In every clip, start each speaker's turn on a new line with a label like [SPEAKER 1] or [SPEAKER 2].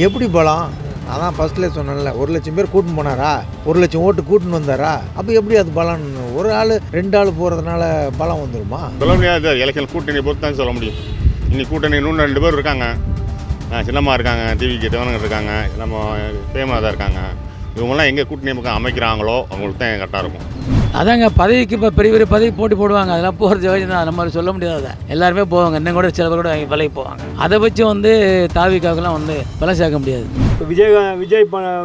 [SPEAKER 1] எப்படி பலம்? அதான் ஃபஸ்ட்லேயே சொன்னேன்ல, 1,00,000 பேர் கூட்டின்னு போனாரா, 1,00,000 ஓட்டு கூட்டின்னு வந்தாரா, அப்போ எப்படி அது பலம்? ஒரு ஆள் 2 ஆள் போகிறதுனால பலம் வந்துடுமா?
[SPEAKER 2] சொல்ல முடியாது. எலெக்ஷன் கூட்டணி பொறுத்து தான் சொல்ல முடியும். இன்னைக்கு கூட்டணி இன்னும் 2 பேர் இருக்காங்க. சின்னம்மா இருக்காங்க, டிவிக்கு தேவனங்க இருக்காங்க, நம்ம பிரேமலதா இருக்காங்க. இவங்கெல்லாம் எங்கே கூட்டணி பக்கம் அமைக்கிறாங்களோ அவங்களுக்கு தான் கரெக்டாக இருக்கும்.
[SPEAKER 3] அதாங்க பதவிக்கு இப்போ பெரிய பெரிய பதவி போட்டி போடுவாங்க. அதெல்லாம் போகிறது வயசு தான், நம்ம சொல்ல முடியாது. எல்லாருமே போவாங்க, இன்னும் கூட சில பேர் கூட பதவி போவாங்க. அதை வச்சு தாவிக்காவுக்கெல்லாம் பலம் சேர்க்க முடியாது.
[SPEAKER 4] இப்போ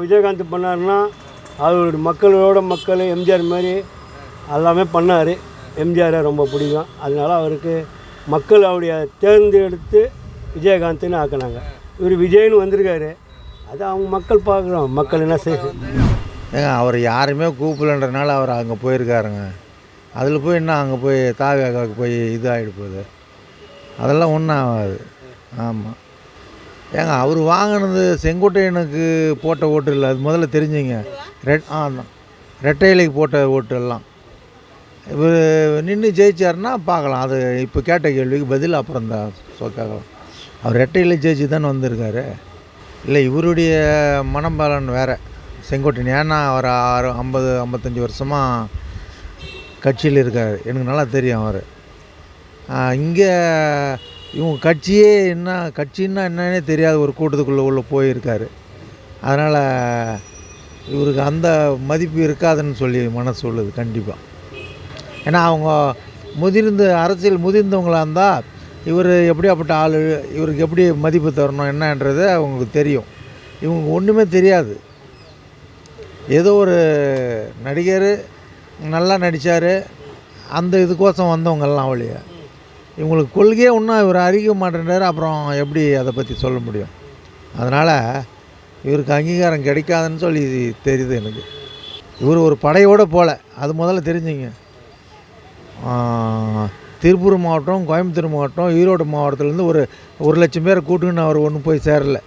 [SPEAKER 4] விஜயகாந்த் பண்ணாருன்னா அவருடைய மக்கள் எம்ஜிஆர் மாதிரி எல்லாமே பண்ணார். எம்ஜிஆரை ரொம்ப பிடிக்கும். அதனால அவருக்கு மக்கள் அவருடைய தேர்ந்தெடுத்து விஜயகாந்த்னு ஆக்கினாங்க. இவர் விஜய்னு வந்திருக்காரு. அது அவங்க மக்கள் பார்க்குறோம், மக்கள் என்ன செய்யும்.
[SPEAKER 1] ஏங்க அவர் யாருமே கூப்பிடலன்றனால அவர் அங்கே போயிருக்காருங்க. அதில் போய் என்ன அங்கே போய் தாவியாவுக்கு போய் இது ஆகிடு போகுது, அதெல்லாம் ஒன்றும் ஆகாது. ஆமாம் ஏங்க அவர் வாங்கினது செங்கோட்டையனுக்கு போட்ட ஓட்டு இல்லை, அது முதல்ல தெரிஞ்சுங்க. ரெட்டை இலைக்கு போட்ட ஓட்டு எல்லாம் இவர் நின்று ஜெயிச்சாருன்னா பார்க்கலாம். அது இப்போ கேட்ட கேள்விக்கு பதில் அப்புறம் தான் கேட்கலாம். அவர் ரெட்டை இலை ஜெயிச்சு தானே வந்திருக்காரு. இல்லை இவருடைய மனபலன் வேறு. செங்கோட்டையன் ஏன்னா அவர் 50-55 வருஷமாக கட்சியில் இருக்கார், எனக்கு நல்லா தெரியும். அவர் இங்கே இவங்க கட்சியே என்ன கட்சின்னா என்னன்னே தெரியாத ஒரு கூட்டத்துக்குள்ளே உள்ளே போயிருக்காரு. அதனால் இவருக்கு அந்த மதிப்பு இருக்காதுன்னு சொல்லி மனசு சொல்லுது கண்டிப்பாக. ஏன்னா அவங்க அரசியல் முதிர்ந்தவங்களாக இருந்தால் இவர் எப்படியாப்பட்ட ஆள், இவருக்கு எப்படி மதிப்பு தரணும் என்னன்றது அவங்களுக்கு தெரியும். இவங்க ஒன்றுமே தெரியாது. ஏதோ ஒரு நடிகர் நல்லா நடித்தார், அந்த இதுக்கோசம் வந்தவங்கெல்லாம் அவளையே. இவங்களுக்கு கொள்கையே இன்னும் இவர் அறிவிக்க மாட்டேன்றாரு, அப்புறம் எப்படி அதை பற்றி சொல்ல முடியும்? அதனால் இவருக்கு அங்கீகாரம் கிடைக்காதுன்னு சொல்லி தெரியுது எனக்கு. இவர் ஒரு படையோடு போகல, அது முதல்ல தெரிஞ்சுங்க. திருப்பூர் மாவட்டம், கோயம்புத்தூர் மாவட்டம், ஈரோடு மாவட்டத்துலேருந்து ஒரு 1,00,000 பேரை கூட்டுன்னு அவர் ஒன்றும் போய் சேரலை.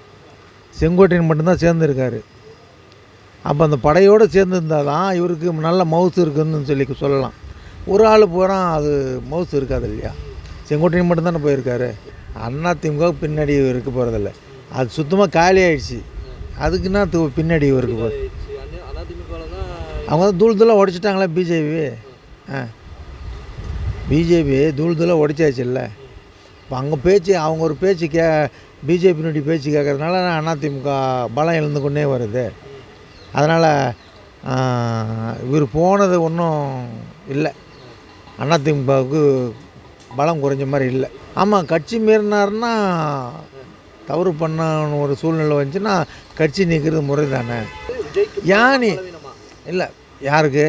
[SPEAKER 1] செங்கோட்டையன் மட்டும்தான் சேர்ந்துருக்காரு. அப்போ அந்த படையோடு சேர்ந்துருந்தால் தான் இவருக்கு நல்ல மவுசு இருக்குதுன்னு சொல்லி சொல்லலாம். ஒரு ஆள் போகிறான், அது மவுசு இருக்காது இல்லையா? செங்கோட்டையன் மட்டும்தானே போயிருக்காரு. அதிமுக பின்னாடி இருக்க போகிறதில்ல, அது சுத்தமாக காலி ஆகிடுச்சு. அதுக்குன்னா பின்னாடி இருக்க போகுது. அவங்க தான் தூள் உடைச்சிட்டாங்களே பிஜேபி. பிஜேபி தூள் உடைச்சாச்சு இல்லை. இப்போ அங்கே பேச்சு, அவங்க ஒரு பேச்சு பிஜேபியினுடைய பேச்சு கேட்குறதுனால அதிமுக பலம் இழந்து கொண்டே வருது. அதனால் இவர் போனது ஒன்றும் இல்லை, அதிமுகவுக்கு பலம் குறைஞ்ச மாதிரி இல்லை. ஆமாம், கட்சி மீறினார்னா தவறு பண்ண ஒரு சூழ்நிலை வந்துச்சுன்னா கட்சி நீக்கிறது முறை தானே. யானி இல்லை யாருக்கு?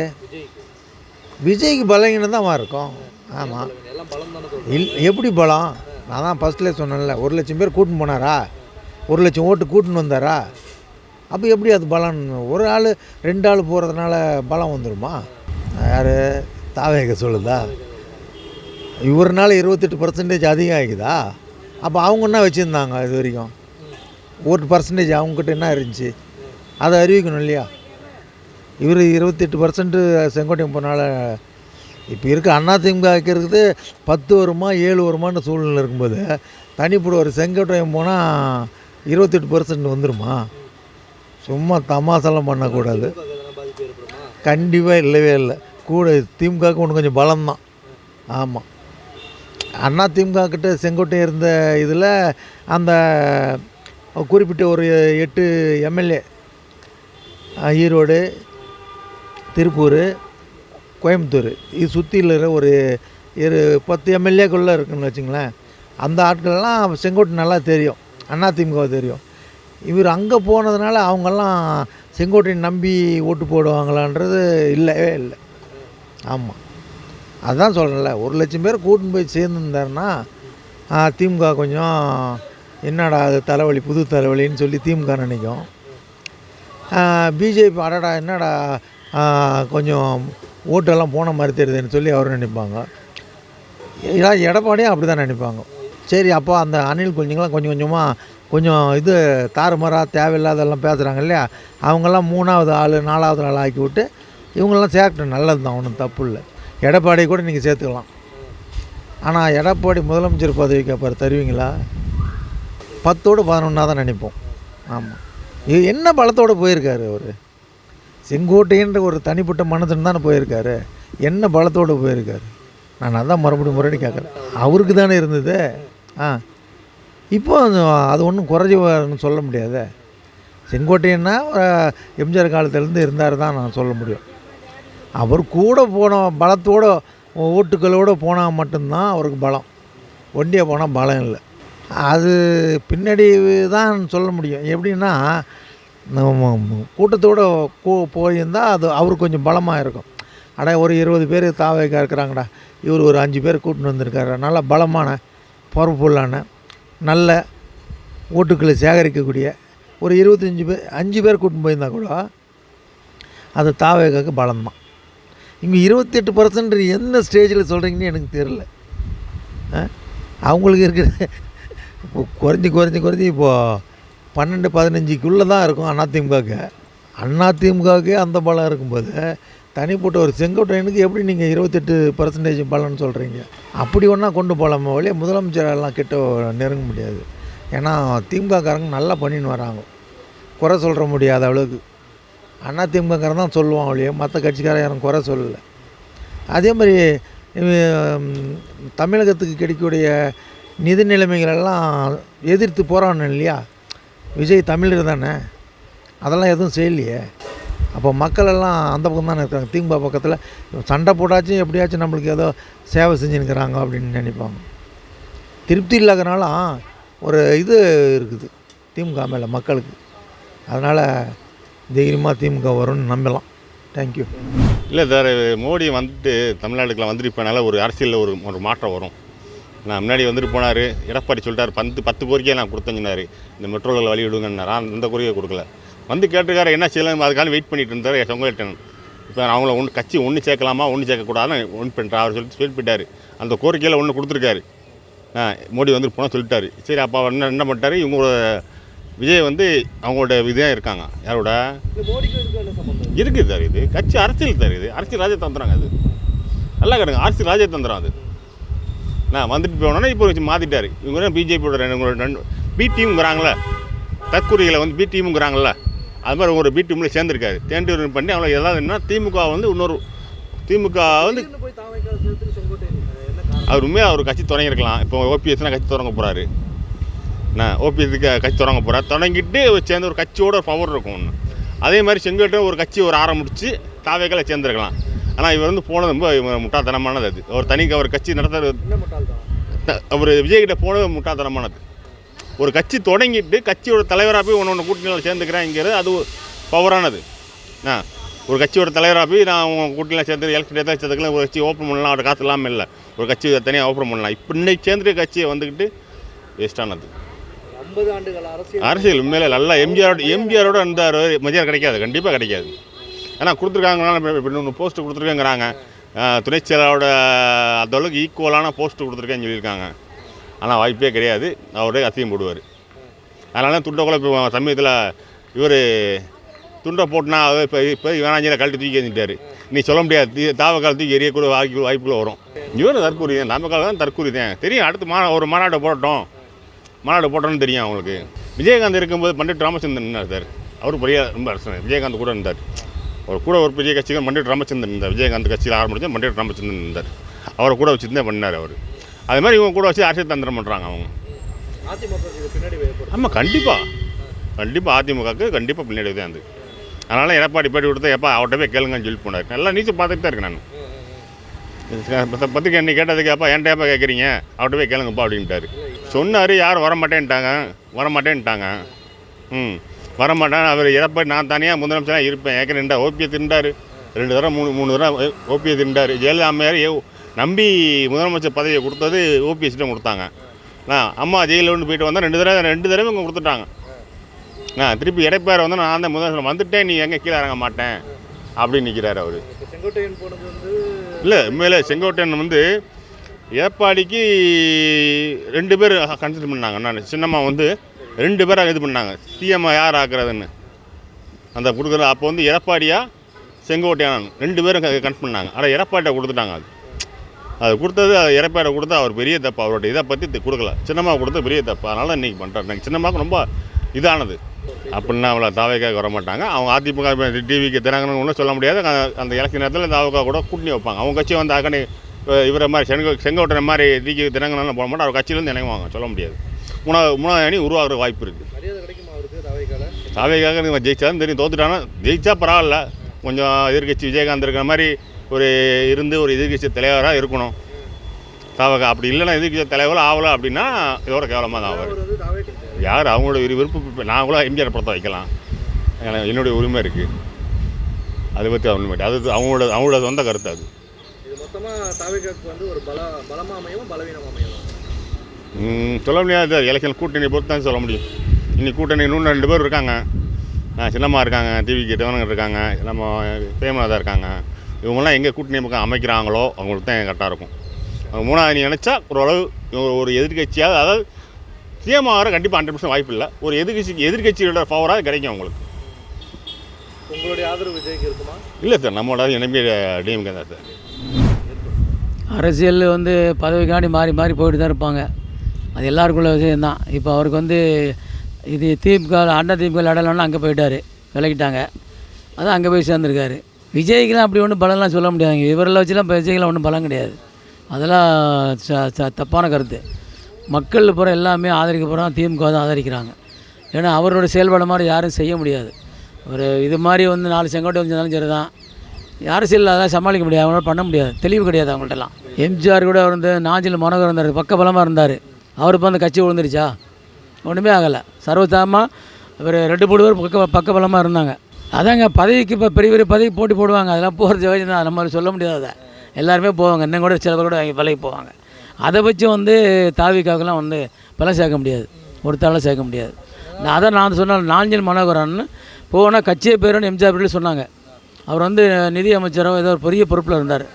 [SPEAKER 1] விஜய்க்கு பலங்கீனம் தான் இருக்கும். ஆமாம் எப்படி பலம்? நான் தான் ஃபஸ்ட்லேயே சொன்னேன்ல, 1,00,000 பேர் கூட்டின்னு போனாரா, 1,00,000 ஓட்டு கூட்டின்னு வந்தாரா, அப்போ எப்படி அது பலம்? ஒரு ஆள் 2 ஆள் போகிறதுனால பலம் வந்துடுமா? யார் தாவேக சொல்லுதா? இவர்னால 28% அதிகம் ஆகிக்குதா? அப்போ அவங்க என்ன வச்சுருந்தாங்க இது வரைக்கும்? ஓட்டு பர்சன்டேஜ் அவங்ககிட்ட என்ன இருந்துச்சு, அதை அறிவிக்கணும் இல்லையா? இவர் 28% செங்கோட்டையன் போனால இப்போ இருக்க அதிமுக வைக்கிறது 10 வருமா 7 வருமானு சூழ்நிலை இருக்கும்போது தனிப்பட ஒரு செங்கோட்டையன் போனால் 28% வந்துடுமா? சும்மா தமாசெல்லாம் பண்ணக்கூடாது. கண்டிப்பாக இல்லவே இல்லை. கூட திமுகவுக்கு ஒன்று கொஞ்சம் பலம்தான். ஆமாம், அதிமுக கிட்ட செங்கோட்டையன் இருந்த இதில் அந்த குறிப்பிட்ட ஒரு 8 எம்எல்ஏ ஈரோடு, திருப்பூர், கோயம்புத்தூர் இது சுற்றியில் ஒரு 10 எம்எல்ஏக்குள்ளே இருக்குன்னு வச்சுங்களேன். அந்த ஆட்கள்லாம் செங்கோட்டை நல்லா தெரியும், அதிமுக தெரியும். இவர் அங்கே போனதுனால அவங்கெல்லாம் செங்கோட்டையை நம்பி ஓட்டு போடுவாங்களான்றது இல்லவே இல்லை. ஆமாம், அதுதான் சொல்கிறேன்ல, 1,00,000 பேர் கூட்டின்னு போய் சேர்ந்துருந்தாருன்னா திமுக கொஞ்சம் என்னடா அது தலைவலி, புது தலைவலின்னு சொல்லி திமுக நினைக்கும். பிஜேபி அடடா என்னடா கொஞ்சம் ஓட்டெல்லாம் போன மாதிரி தெரியுதுன்னு சொல்லி அவர் நினைப்பாங்க. எடப்பாடியும் அப்படி தான் நினைப்பாங்க. சரி, அப்போ அந்த அணில் குஞ்சுங்களாம் கொஞ்சம் இது தாறுமாறாக தேவையில்லாதெல்லாம் பேசுகிறாங்க இல்லையா, அவங்கெல்லாம் 3வது ஆள் 4வது ஆள் ஆக்கி விட்டு இவங்கெல்லாம் சேர்க்கட்டும், நல்லது தான், ஒன்றும் தப்பு இல்லை. எடப்பாடி கூட நீங்கள் சேர்த்துக்கலாம். ஆனால் எடப்பாடி முதலமைச்சர் பதவிக்கு அப்புறம் தருவீங்களா? 10ஓடு 11 தான் நினைப்போம். ஆமாம். என்ன பலத்தோடு போயிருக்காரு அவர்? செங்கோட்டையன்ற ஒரு தனிப்பட்ட மனுஷன் தானே போயிருக்காரு. என்ன பலத்தோடு போயிருக்காரு? நான் அதான் மறுபடியும் கேட்குறேன். அவருக்கு தானே இருந்தது. இப்போ அது ஒன்றும் குறைஞ்சின்னு சொல்ல முடியாது. செங்கோட்டையன்னா எம்ஜிஆர் காலத்துலேருந்து இருந்தார் தான் நான் சொல்ல முடியும். அவர் கூட போன பலத்தோடு ஓட்டுகளோடு போனால் மட்டும்தான் அவருக்கு பலம். ஒண்டியாக போனால் பலம் இல்லை. அது பின்னாடி தான் சொல்ல முடியும். எப்படின்னா கூட்டத்தோடு போயிருந்தால் அது அவருக்கு கொஞ்சம் பலமாக இருக்கும். ஒரு 20 பேர் தாவேக்கா இருக்கிறாங்கடா, இவர் ஒரு 5 பேர் கூட்டின்னு வந்திருக்காரு, நல்ல பலமான பவர்ஃபுல்லான நல்ல ஓட்டுக்களை சேகரிக்கக்கூடிய ஒரு 25 பேர் 5 பேர் கூட்டின்னு போயிருந்தால் கூட அது தாவேக்காவுக்கு பலம்தான். இங்கே 28% எந்த ஸ்டேஜில் சொல்கிறீங்கன்னு எனக்கு தெரியல. அவங்களுக்கு இருக்கிற குறைஞ்சி இப்போது 12-15க்குள்ளே தான் இருக்கும் அதிமுகவுக்கு அந்த பலம் இருக்கும்போது தனிப்பட்ட ஒரு செங்கோட்டையனுக்கு எப்படி நீங்கள் 28% பலன்னு சொல்கிறீங்க? அப்படி ஒன்றா கொண்டு போகலாமா வழியே முதலமைச்சரெல்லாம் கிட்ட நெருங்க முடியாது. ஏன்னா திமுககாரங்க நல்லா பண்ணின்னு வராங்க, குறை சொல்கிற முடியாத அளவுக்கு. அதிமுககாரன் தான் சொல்லுவான் வழியே, மற்ற கட்சிக்காரன் யாரும் குறை சொல்லலை. அதே மாதிரி தமிழகத்துக்கு கிடைக்கக்கூடிய நிதி நிலைமைகளெல்லாம் எதிர்த்து போகிறான்னு இல்லையா? விஜய் தமிழர் தானே, அதெல்லாம் எதுவும் செய்யலையே. அப்போ மக்களெல்லாம் அந்த பக்கம் தானே இருக்காங்க. திமுக பக்கத்தில் சண்டை போட்டாச்சும் எப்படியாச்சும் நம்மளுக்கு ஏதோ சேவை செஞ்சுன்னுக்கிறாங்க அப்படின்னு நினைப்பாங்க. திருப்தி இல்லாதனாலும் ஒரு இது இருக்குது திமுக மேலே மக்களுக்கு. அதனால் தைரியமாக திமுக வரும்னு நம்பலாம். தேங்க்யூ.
[SPEAKER 2] இல்லை சார், மோடி வந்துட்டு தமிழ்நாட்டுக்குலாம் வந்துட்டு இப்போ நல்ல ஒரு அரசியலில் ஒரு மாற்றம் வரும். நான் முன்னாடி வந்துட்டு போனார், எடப்பாடி சொல்லிட்டார் 10 கோரிக்கையை நான் கொடுத்தேங்கன்னாரு, இந்த மெட்ரோவில் வழி விடுங்கன்னார். அந்த கோரிக்கை கொடுக்கல. வந்து கேட்டுக்கார என்ன செய்யலாம், அதுக்காக வெயிட் பண்ணிட்டு இருந்தார் செங்கோட்டையன். இப்போ அவங்கள கட்சி ஒன்று சேர்க்கலாமா ஒன்று சேர்க்கக்கூடாதுன்னு ஒன்று பண்ணுறாரு அவர் சொல்லிட்டு போயிட்டார். அந்த கோரிக்கையில் ஒன்று கொடுத்துருக்காரு. மோடி வந்துட்டு போனால் சொல்லிட்டாரு. சரி, அப்போ என்ன பண்ணிட்டாரு, இவங்களோட விஜய் வந்து அவங்களோட இதாக இருக்காங்க. யாரோட இருக்குது சார், இது கட்சி அரசியல் சார், இது அரசியல் ராஜதந்திரங்க. அது நல்லா கிடங்க, அரசியல் ராஜதந்திரம். அது நான் வந்துட்டு போனோன்னா இப்போ வச்சு மாற்றிட்டார். இவங்க பிஜேபியோட பி டீம்ங்கிறாங்களே, தற்கூரிகளை வந்து பி டீமுங்கிறாங்கள, அது மாதிரி ஒரு பி டீமில் சேர்ந்துருக்காரு. தேர்ந்து பண்ணி அவங்கள எதாவது என்ன திமுக வந்து இன்னொரு திமுக வந்து அவர் உண்மையாக அவர் கட்சி தொடங்கியிருக்கலாம். இப்போ ஓபிஎஸ்னால் கட்சி தொடங்க போகிறாரு. ஓபிஎஸ்க்கு கட்சி தொடங்க போகிறார். தொடங்கிட்டு சேர்ந்து ஒரு கட்சியோட ஒரு பவர் இருக்கும் ஒன்று. அதே மாதிரி செங்கோட்டையன் ஒரு கட்சி ஆரம்பிச்சு தாவேக்கால சேர்ந்துருக்கலாம். ஆனால் இவர் வந்து போனது ரொம்ப முட்டாள்தனமானது. அது ஒரு கட்சி நடத்துறது, அவர் விஜய்கிட்ட போனது முட்டாள்தனமானது. ஒரு கட்சி தொடங்கிட்டு கட்சியோட தலைவராக போய் ஒன்று கூட்டணியில் சேர்ந்துக்கிறேங்கிறது அது பவரானது. ஒரு கட்சியோட தலைவராக போய் நான் உங்கள் கூட்டணியில் சேர்ந்து எலெக்ஷன் சேர்த்துக்கலாம், ஒரு கட்சி ஓப்பன் பண்ணலாம், அவரோட காசு இல்லாமல் இல்லை, ஒரு கட்சி தனியாக ஓப்பன் பண்ணலாம். இப்போ இன்னைக்கு சேர்ந்துட்டு கட்சியை வந்துக்கிட்டு வேஸ்டானது.
[SPEAKER 5] 50 ஆண்டுகள்
[SPEAKER 2] அரசியல் உண்மையிலே நல்லா எம்ஜிஆரோட இருந்தார். மதியம் கிடைக்காது, கண்டிப்பாக கிடைக்காது. ஏன்னா கொடுத்துருக்காங்கனால இன்னொன்று போஸ்ட்டு கொடுத்துருக்கேங்கிறாங்க. துணைச் செயலாளரோட அந்த அளவுக்கு ஈக்குவலான போஸ்ட்டு கொடுத்துருக்கேன்னு சொல்லியிருக்காங்க. ஆனால் வாய்ப்பே கிடையாது. அவரே அசியம் போடுவார். அதனால துண்டை கூட இப்போ சமயத்தில் இவர் துண்டை போட்டுனா இப்போ வேணாஞ்சியில் கழட்டி தூக்கி எறிஞ்சிட்டார். நீ சொல்ல முடியாது, தாவக்கால தூக்கி எரியக்கூட வாய்ப்புல வரும். இவர் தற்கூரி தான், நாமக்கால தான் தற்கூரி தான் தெரியும். அடுத்து ஒரு மாநாடு போட்டோன்னு தெரியும் அவங்களுக்கு. விஜயகாந்த் இருக்கும்போது பண்டிட் ராமச்சந்திரன் இருந்தார் சார். அவர் பெரிய ரொம்ப அரசு. விஜயகாந்த் கூட இருந்தார். அவர் கூட ஒரு பெரிய கட்சிகள் பண்டிட் ராமச்சந்திரன் இருந்தார். விஜயகாந்த் கட்சியில் ஆரம்பிச்சு பண்டிட் ராமச்சந்திரன் இருந்தார். அவரை கூட வச்சுருந்தே பண்ணார் அவர். அது மாதிரி இவங்க கூட வச்சு அரசியல் தந்திரம் பண்ணுறாங்க அவங்க. ஆமாம், கண்டிப்பாக அதிமுகவுக்கு கண்டிப்பாக பின்னாடி தான் அது. அதனால் எடப்பாடி பேட்டி கொடுத்தா அவர்கிட்ட போய் கேளுங்கன்னு சொல்லிட்டு போனார். நல்லா நீச்சல் பார்த்துட்டு தான் இருக்கேன் நான். பத்திரிக்கை என்ன கேட்டதுக்கு என்கிட்ட கேட்குறீங்க, அவர்கிட்ட போய் கேளுங்கப்பா அப்படின்ட்டார். சொன்னார், யாரும் வரமாட்டேன்ட்டாங்க. வரமாட்டேன். அவர் எடப்பாடி நான் தனியாக முதலமைச்சராக இருப்பேன். ஏற்கனவே ஓபிஎஸ் இருந்தார், 2 தடவை 3 தடவை ஓபிஎஸ் இருந்தார். ஜெயலலிதா அம்மையார் நம்பி முதலமைச்சர் பதவியை கொடுத்தது ஓபிஎஸ்கிட்ட கொடுத்தாங்க. அம்மா ஜெயிலில் போயிட்டு வந்தால் 2 தடவை இங்கே கொடுத்துட்டாங்க. திருப்பி எடப்பாடி வந்து நான் அந்த முதலமைச்சர் வந்துட்டேன், நீ எங்கே கீழே இறங்க மாட்டேன் அப்படின்னு நிற்கிறார் அவர்.
[SPEAKER 5] செங்கோட்டையன் போனது வந்து
[SPEAKER 2] இல்லை, உண்மையிலே செங்கோட்டையன் வந்து எடப்பாடிக்கு 2 பேர் கன்சிடர் பண்ணாங்க. நான் சின்னம்மா வந்து 2 பேராக இது பண்ணாங்க, சிஎம் யார் ஆக்குறதுன்னு அந்த கொடுக்குறது. அப்போ வந்து எடப்பாடியா செங்கோட்டையான் 2 பேரும் கன்ஸ் பண்ணாங்க. ஆனால் எடப்பாடியை கொடுத்துட்டாங்க. அது கொடுத்தது எடப்பாடி கொடுத்தா அவர் பெரிய தப்பு. அவரோட இதை பற்றி கொடுக்கல. சின்னம்மா கொடுத்தது பெரிய தப்பு. அதனால் இன்றைக்கி பண்ணுறாரு. சின்னம்மாவுக்கு ரொம்ப இதானது. அப்படின்னா அவ்வளோ தாவேக்காக வர மாட்டாங்க. அவங்க அதிமுக டிவிக்கு திறங்கணும்னு ஒன்றும் சொல்ல முடியாது. அந்த எலெக்ஷன் நேரத்தில் தாவேக்கா கூட கூட்டணி வைப்பாங்க. அவங்க கட்சி வந்து அக்கனி இவரை மாதிரி செங்கோட்டனை மாதிரி டிக்கு திறங்கணும்னு போட மாட்டோம். அவர் கட்சியிலேருந்து இணைவாங்க, சொல்ல முடியாது. மூணாவது அணி உருவாகிற வாய்ப்பு இருக்குது.
[SPEAKER 5] மரியாதை கிடைக்குமா அவருக்கு தாவேக்கால?
[SPEAKER 2] தாவேக்காக நீங்கள் ஜெயிச்சாலும் தெரியும், தோத்துட்டானா ஜெயிச்சா பரவாயில்ல. கொஞ்சம் எதிர்கட்சி விஜயகாந்த் இருக்கிற மாதிரி ஒரு எதிர்கட்சி தலைவராக இருக்கணும் தாவேக்கா. அப்படி இல்லைன்னா எதிர்கட்சி தலைவராக ஆகலை அப்படின்னா இதோட கேவலமாக தான் அவர்.
[SPEAKER 5] வந்து தாவேக்கா
[SPEAKER 2] யார் அவங்களோட விருப்பம். நான் கூட எம்ஜிஆர் படத்தை வைக்கலாம், என்னுடைய உரிமை இருக்குது. அதை பற்றி உண்மை அது அவங்களோட சொந்த கருத்து. அது
[SPEAKER 5] இது மொத்தமாக தாவேக்காக்கு வந்து ஒரு பலமாக அமையும் பலவீனமாக அமையும்
[SPEAKER 2] சொல்ல முடியாது. எலெக்ஷன் கூட்டணி பொறுத்து தான் சொல்ல முடியும். இன்னைக்கு கூட்டணி இன்னும் 2 பேர் இருக்காங்க. சின்னம்மா இருக்காங்க, டிவிக்கு தேவனங்க இருக்காங்க, நம்ம பிரேமநாதா இருக்காங்க. இவங்கெல்லாம் எங்கே கூட்டணி பக்கம் அமைக்கிறாங்களோ அவங்களுக்கு தான் கரெக்டாக இருக்கும். அவங்க மூணாவது அணி நினச்சா ஓரளவு ஒரு எதிர்கட்சியாக, அதாவது சிஎம் ஆகிற கண்டிப்பாக 100% வாய்ப்பு இல்லை. ஒரு எதிர்கட்சியோட பவராக கிடைக்கும் அவங்களுக்கு.
[SPEAKER 5] உங்களுடைய ஆதரவு விஜய்க்கு இருக்குமா?
[SPEAKER 2] இல்லை சார், நம்மளோட என்எம்பி டிஎம்கே தான் சார்.
[SPEAKER 3] அரசியல் வந்து பதவிக்காண்டி மாறி மாறி போயிட்டு தான் இருப்பாங்க. அது எல்லாருக்குள்ள விஷயம்தான். இப்போ அவருக்கு வந்து இது திமுக அண்ணா திமுக இடம்லாம் அங்கே போயிட்டார், விலகிட்டாங்க. அதான் அங்கே போய் சேர்ந்துருக்காரு. விஜய்க்கெலாம் அப்படி ஒன்றும் பலம்லாம் சொல்ல முடியாதுங்க. இவரெல்லாம் வச்சுலாம் இப்போ விஜய்க்கெலாம் ஒன்றும் பலம் கிடையாது. அதெல்லாம் தப்பான கருத்து. மக்கள் பூரா எல்லாமே ஆதரிக்க போகிறோம், திமுக தான் ஆதரிக்கிறாங்க. ஏன்னா அவரோட செயல்பாடு மாதிரி யாரும் செய்ய முடியாது. ஒரு இது மாதிரி வந்து 4 செங்கோட்டை வந்தாலும் சரி தான், அரசியல் அதெல்லாம் சமாளிக்க முடியாது, அவங்களால பண்ண முடியாது, தெளிவு கிடையாது அவங்கள்ட்டலாம். எம்ஜிஆர் கூட வந்து நாஞ்சில் மனோகர் இருந்தார், பக்கபலமாக இருந்தார். அவர் இப்போ அந்த கட்சி விழுந்துருச்சா? ஒன்றுமே ஆகலை. சர்வசாதாரணமாக ஒரு 2-3 பேர் பக்கபலமாக இருந்தாங்க. அதாங்க பதவிக்கு இப்போ பெரிய பதவி போட்டி போடுவாங்க. அதெல்லாம் போகிறது ஜோதியம் தான், நம்ம சொல்ல முடியாது. அதை எல்லாருமே போவாங்க, இன்னும் கூட சில பேர் கூட விலைக்கு போவாங்க. அதை வச்சு வந்து தாவிக்காவுக்கெல்லாம் வந்து பலம் சேர்க்க முடியாது, ஒருத்தால சேர்க்க முடியாது. நான் சொன்னால் நாஞ்சில் மனோகரன் போனால் கட்சியை பேருன்னு எம்ஜிஆர் பேரில் சொன்னாங்க. அவர் வந்து நிதி அமைச்சரோ ஏதோ ஒரு பெரிய பொறுப்பில் இருந்தார்.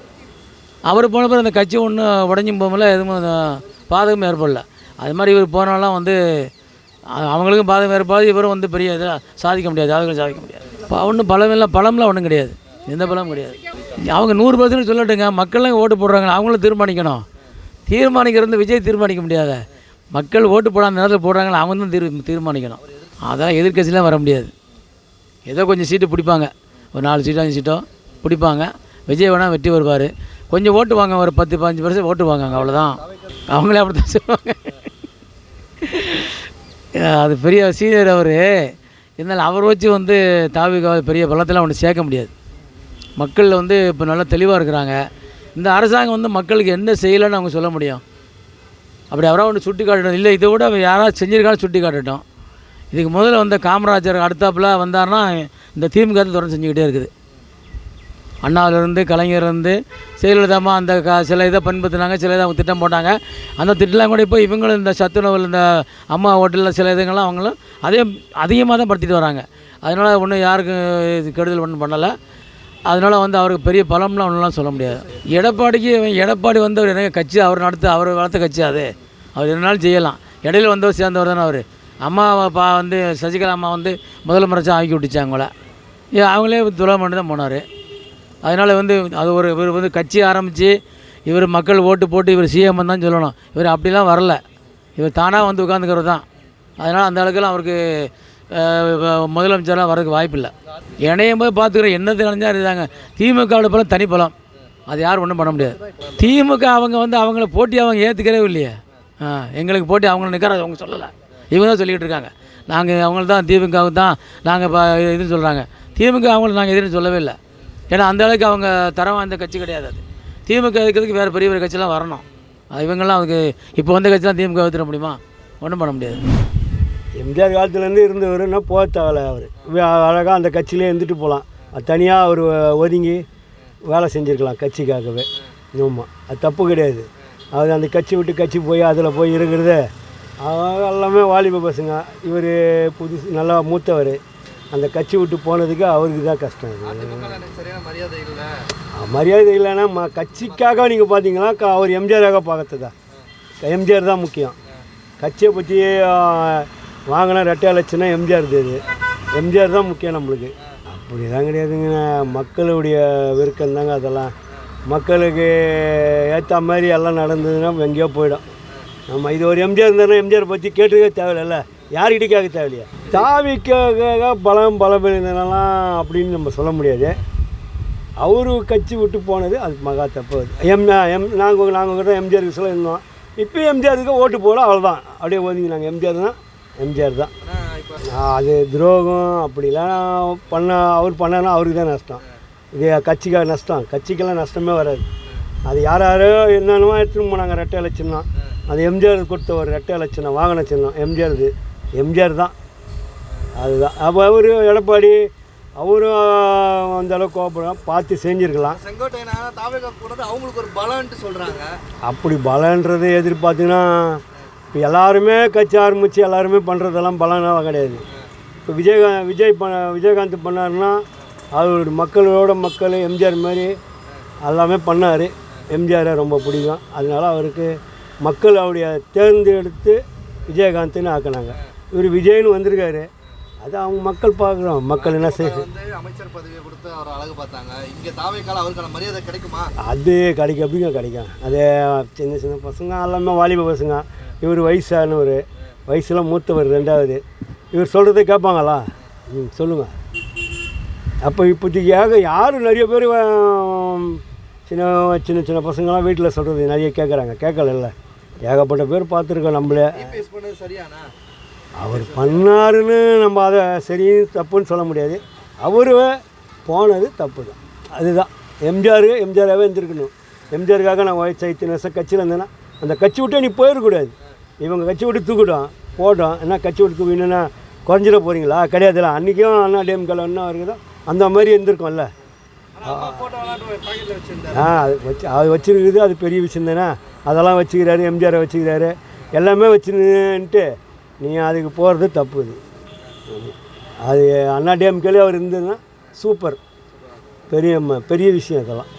[SPEAKER 3] அவர் போன பிறகு அந்த கட்சி ஒன்றும் உடஞ்சும் போகல, எதுவும் பாதகம் ஏற்படல. அது மாதிரி இவர் போனாலாம் வந்து அவங்களுக்கும் பாதகம் ஏற்பாடு, இவரும் வந்து பெரிய இதை சாதிக்க முடியாது, யாருக்கும் சாதிக்க முடியாது. இப்போ ஒன்றும் பலம்லாம் ஒன்றும் கிடையாது, எந்த பலமும் கிடையாது. அவங்க 100% சொல்லட்டுங்க, மக்கள்லாம் ஓட்டு போடுறாங்க, அவங்களும் தீர்மானிக்கணும். தீர்மானிக்கிறது விஜய் தீர்மானிக்க முடியாத. மக்கள் ஓட்டு போடாத நேரத்தில் போடுறாங்களா, அவங்க தான் தீர்மானிக்கணும். அதான் எதிர்கட்சிலாம் வர முடியாது. ஏதோ கொஞ்சம் சீட்டு பிடிப்பாங்க, ஒரு 4 சீட்டோ 5 சீட்டோ பிடிப்பாங்க. விஜய் வேணால் வெற்றி வருவார். கொஞ்சம் ஓட்டு வாங்க, ஒரு 10-15% ஓட்டு வாங்க, அவ்வளோதான். அவங்களே அப்படி தான் சொல்லுவாங்க. அது பெரிய சீனியர் அவர். இருந்தாலும் அவர் வச்சு வந்து தாவிக பெரிய பலத்தெல்லாம் ஒன்று சேர்க்க முடியாது. மக்கள் வந்து இப்போ நல்லா தெளிவாக இருக்கிறாங்க. இந்த அரசாங்கம் வந்து மக்களுக்கு என்ன செய்யலைன்னு அவங்க சொல்ல முடியும்? அப்படி அவராக ஒன்று சுட்டி காட்டட்டும். இல்லை இதை விட யாராவது செஞ்சிருக்காலும் சுட்டி காட்டட்டும். இதுக்கு முதல்ல வந்த காமராஜர் அடுத்தாப்பில் வந்தார்னா இந்த திமுக தொடர்ந்து செஞ்சுக்கிட்டே இருக்குது. அண்ணாவிலேருந்து கலைஞர்லேருந்து ஜெயலலிதாமா அந்த சில இதை பின்பற்றினாங்க, சில இதை அவங்க திட்டம் போட்டாங்க. அந்த திட்டம்லாம் கூட இப்போ இவங்களும் இந்த சத்துணவில் இந்த அம்மா ஹோட்டலில் சில இதுங்கள்லாம் அவங்களும் அதிகமாக தான் படுத்திட்டு வராங்க. அதனால் ஒன்றும் யாருக்கும் இது கெடுதல் ஒன்றும் பண்ணலை. அதனால் வந்து அவருக்கு பெரிய பலம்லாம் ஒன்றுலாம் சொல்ல முடியாது. எடப்பாடி வந்து அவர் என்ன கட்சி அவர் வளர்த்த கட்சி, அது அவர் என்னாலும் செய்யலாம். இடையில வந்தவர் சேர்ந்தவர் தானே அவர். அம்மாவை வந்து சசிகலா அம்மா வந்து முதலமைச்சர் ஆக்கி விட்டுச்சாங்கள, அவங்களே துரோகம் பண்ணி தான் போனார். அதனால் வந்து அது இவர் வந்து கட்சி ஆரம்பித்து இவர் மக்கள் ஓட்டு போட்டு இவர் சிஎம் தான் சொல்லணும். இவர் அப்படிலாம் வரல, இவர் தானாக வந்து உட்காந்துக்கிறது தான். அதனால் அந்த அளவுக்குலாம் அவருக்கு முதலமைச்சராக வரதுக்கு வாய்ப்பு இல்லை. இணையும் போது பார்த்துக்கிறோம், என்னது நினைஞ்சா இருந்தாங்க. திமுகவோட பலம் தனி பலம், அது யாரும் ஒன்றும் பண்ண முடியாது. திமுக அவங்க வந்து அவங்கள போட்டி அவங்க ஏற்றுக்கிறவே இல்லையே. எங்களுக்கு போட்டி அவங்கள நிற்கிறாது அவங்க சொல்லலை, இவங்க தான் சொல்லிக்கிட்டு இருக்காங்க. நாங்கள் அவங்களுக்கு தான் திமுகவுக்கு தான் நாங்கள் இதுன்னு சொல்கிறாங்க. திமுக அவங்களுக்கு நாங்கள் எதிர்த்து சொல்லவே இல்லை. ஏன்னா அந்த அளவுக்கு அவங்க தரம் வாய்ந்த கட்சி கிடையாது. அது திமுக இருக்கிறதுக்கு வேறு பெரிய கட்சியெலாம் வரணும். இவங்கெல்லாம் அதுக்கு இப்போ வந்த கட்சிலாம் திமுக எடுத்துட முடியுமா? ஒன்றும் பண்ண முடியாது.
[SPEAKER 4] எம்ஜிஆர் காலத்துலேருந்து இருந்தவருன்னா போக தேவை. அவர் அழகாக அந்த கட்சியிலே இருந்துட்டு போகலாம். அது தனியாக அவர் ஒதுங்கி வேலை செஞ்சுருக்கலாம் கட்சிக்காகவே. ஆமாம், அது தப்பு கிடையாது. அவர் அந்த கட்சி விட்டு கட்சி போய் அதில் போய் இருக்கிறது எல்லாமே வாலிப பசங்க. இவர் நல்லா மூத்தவர். அந்த கட்சி விட்டு போனதுக்கு அவருக்கு தான் கஷ்டம்.
[SPEAKER 5] சரியான மரியாதை இல்லை.
[SPEAKER 4] மரியாதை இல்லைன்னா கட்சிக்காக நீங்கள் பார்த்தீங்கன்னா அவர் எம்ஜிஆராக பார்க்கறதா, எம்ஜிஆர் தான் முக்கியம். கட்சியை பற்றி வாங்கினா 2 லட்சம்னா எம்ஜிஆர் தெரியுது, எம்ஜிஆர் தான் முக்கியம் நம்மளுக்கு. அப்படி தான் கிடையாதுங்க. மக்களுடைய விருப்பம் தாங்க அதெல்லாம். மக்களுக்கு ஏற்ற மாதிரி எல்லாம் நடந்ததுன்னா எங்கேயோ போயிடும். நம்ம இது ஒரு எம்ஜிஆர் இருந்தாலும் எம்ஜிஆர் பற்றி கேட்டுக்கவே தேவையில்ல. யாருக்கிட்ட கேட்க தேவையில்லையா? தாவிக்காக பலவீனலாம் அப்படின்னு நம்ம சொல்ல முடியாது. அவரு கட்சி விட்டு போனது அது மகா தப்பு. நாங்கள் கூட எம்ஜிஆருக்கு சொல்ல இருந்தோம். இப்போ எம்ஜிஆருக்கு ஓட்டு போட அவ்வளோதான், அப்படியே ஒதுங்கி நாங்கள் எம்ஜிஆர் தான். அது துரோகம் அப்படிலாம் அவர் பண்ணானா அவருக்கு தான் நஷ்டம். இது கட்சிக்காக நஷ்டம், கட்சிக்கெல்லாம் நஷ்டமே வராது. அது யாரோ என்னென்னமோ எடுத்துன்னு போனாங்க ரெட்டை இலச்சின்னம். அது எம்ஜிஆர் கொடுத்த ஒரு ரெட்டை இலச்சின்னம் வாங்கின சின்னம் எம்ஜிஆர் தான். அதுதான். அப்போ அவர் எடப்பாடி அவரும் அந்த அளவுக்கு கோபப்படாம பார்த்து செஞ்சுருக்கலாம்.
[SPEAKER 5] செங்கோட்டையன் தாவேக்காவுக்கு போனது அவங்களுக்கு ஒரு பலன்ட்டு சொல்கிறாங்க.
[SPEAKER 4] அப்படி பலன்றது எதிர்பார்த்தீங்கன்னா இப்போ எல்லாருமே கட்சி ஆரம்பித்து எல்லாருமே பண்ணுறதெல்லாம் பலனாக கிடையாது. இப்போ விஜயகாந்த் பண்ணாருன்னா அவருடைய மக்கள் எம்ஜிஆர் மாதிரி எல்லாமே பண்ணார். எம்ஜிஆரை ரொம்ப பிடிக்கும். அதனால அவருக்கு மக்கள் அவருடைய தேர்ந்தெடுத்து விஜயகாந்த்னு ஆக்கினாங்க. இவர் விஜய்னு வந்திருக்காரு. அது அவங்க மக்கள் பார்க்குறோம். மக்கள் என்ன செய்ய
[SPEAKER 5] அமைச்சர் பதவியை கொடுத்து அவர் அழகு பார்த்தாங்க. இங்கே தாவேக்கால அவருக்கான மரியாதை கிடைக்குமா?
[SPEAKER 4] அது கிடைக்கும். எப்படிங்க கிடைக்கும்? அது சின்ன பசங்க எல்லாமே வாலிப பசங்க. இவர் வயசானவர், வயசுலாம் மூத்தவர் 2வது. இவர் சொல்கிறத கேட்பாங்களா? சொல்லுங்கள். அப்போ இப்போதைக்காக யாரும் நிறைய பேர் சின்ன பசங்களாம் வீட்டில் சொல்கிறது நிறைய கேட்கல. ஏகப்பட்ட பேர் பார்த்துருக்கோம். நம்மளே
[SPEAKER 5] சரியானா
[SPEAKER 4] அவர் பண்ணாருன்னு நம்ம அதை சரியும் தப்புன்னு சொல்ல முடியாது. அவர் போனது தப்பு தான். அதுதான் எம்ஜிஆராகவே இருந்திருக்கணும். எம்ஜிஆருக்காக நான் வயசு 18 வருஷம் கட்சியில் இருந்தேன்னா அந்த கட்சி விட்டே நீ போயிடக்கூடாது. இவங்க கட்சி விட்டு தூக்கிட்டோம் போட்டோம். என்ன கட்சி விட்டு தூக்கினா குறைஞ்சிட போகிறீங்களா? கிடையாதுல்ல. அன்றைக்கும் அண்ணா டிஎம்கேல என்ன இருக்குதோ அந்த மாதிரி இருந்திருக்கோம்ல. அது வச்சுருக்குது. அது பெரிய விஷயம் தானே. அதெல்லாம் வச்சுக்கிறாரு. எம்ஜிஆரை வச்சுக்கிறாரு. எல்லாமே வச்சுன்னுட்டு நீங்கள் அதுக்கு போகிறது தப்பு. அது அண்ணா டிஎம்கேலே அவர் இருந்ததுன்னா சூப்பர், பெரிய விஷயம் இதெல்லாம்.